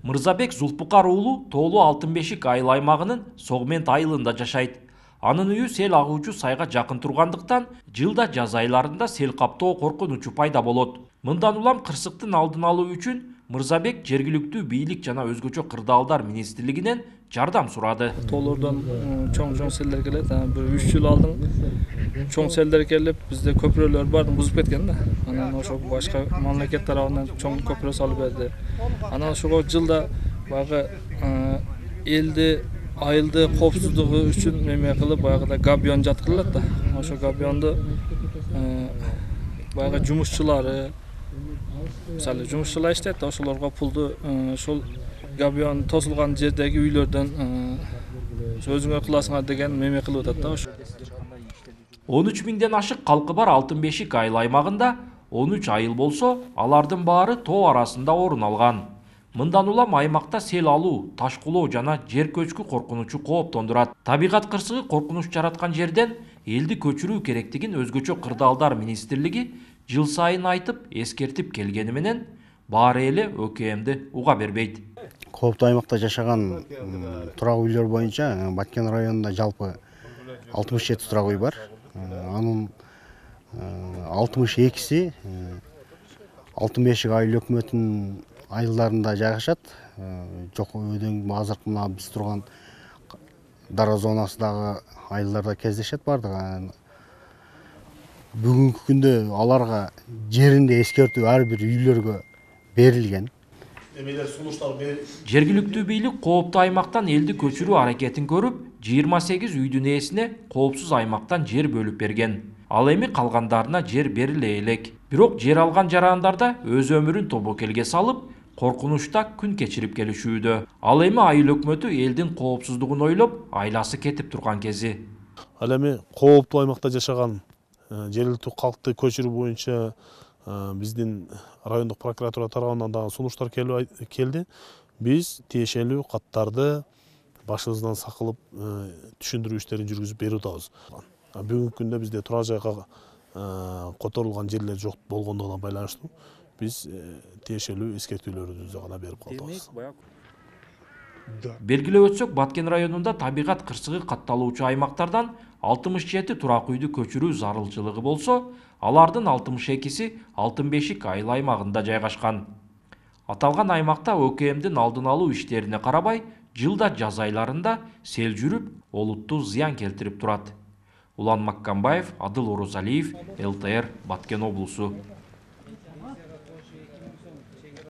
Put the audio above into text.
Мырзабек Зулпукар уулу Тоолу Алтынбешик айыл аймагынын Согмент айылында жашайт. Анын үйү сел агуучу сайга жакын тургандыктан жылда жаз айларында сел каптоо коркунучу пайда болот. Мындан улам кырсыктын алдын алуу үчүн Мырзабек жергиликтүү бийлик жана өзгөчө кырдаалдар министрлигинен жардам сурады. Тоолордон чоң селдер келет. Bir 3 жыл алдын чоң селдер келип, бизде көпүрөлөр барын бузуп кеткен да. Анан ошо башка мамлекет тарабынан чоң көпүрө салып берди. Анан ошого жылда баягы элди айылды коопсуздугу үчүн неме кылып баягыда габион жаткырылат да. Ошо габионду баягы жумушчулары мисалы жумушчулар иштейт, ошолорго пулду ошол габион тосулган жердеги үйлөрдөн өзүңөр кыласыңар деген меме кылып атат да. 13 миңден ашык калкы бар Алтынбешик айыл аймагында 13 айыл болсо, алардын баары тоо арасында орун алган. Мындан улам аймакта сел алуу, ташкулоо жана жер көчкү коркунучу кооптондурат. Табигат кырсыгы коркунуч жараткан жерден элди көчүрүү керектигин өзгөчө кырдаалдар министрлиги жыл сайын айтып, эскертип келгени менен баары эле ÖKM'ди уга бербейт. Кооптуу аймакта жашаган турак үйлөр боюнча Баткен районунда жалпы 67 турак үй бар. Анын 62си Алтынбешик айыл өкмөтүнүн айылдарында жайгашат. Жок өйдөн азыркы мына биз турган дара зонасындагы айылдарда кездешет бардыгы. Бүгүнкү күндө аларга жеринде эскертүү ар бир үйлөргө берилген. Жергиликтүү бийлик кооптуу аймактан элди көчүрүү аракетин көрүп, 28 үйдүн ээсине коопсуз аймактан жер бөлүп берген. Ал эми калгандарына жер бериле элек. Бирок жер алган жарандарда өз өмүрүн тобокелге салып, коркунучта күн кечирип келишүүдө. Ал эми айыл өкмөтү элдин коопсуздугун ойлоп, айласы кетип турган кези. Ал эми кооптуу аймакта жашаган жергиликтүү калкты көчүрүү боюнча биздин райондук прокуратура тарабынан дагы сунуштар келди. Биз тиешелүү каттарды башыбыздан сакылып түшүндүрүү иштерин жүргүзүп берип атабыз. Бүгүнкү күндө бизде турак жайга которулган жерлер жок болгондугуна байланыштуу биз тиешелүү эскертүүлөрүбүздү гана берип калдыбыз. Белгилеп өтсөк, Баткен районунда табигат кырсыгы катталуучу аймактардан 67 турак үйдү көчүрүү зарылчылыгы болсо, алардын 62си Алтынбешик айыл аймагында жайгашкан. Аталган аймакта ÖKM'дин алдын алуу иштерине карабай, жылда жаз айларында сел жүрүп, олуттуу зыян келтирип турат. Улан Маккамбаев, Адыл Орозалиев, ЛТР, Баткен облусу.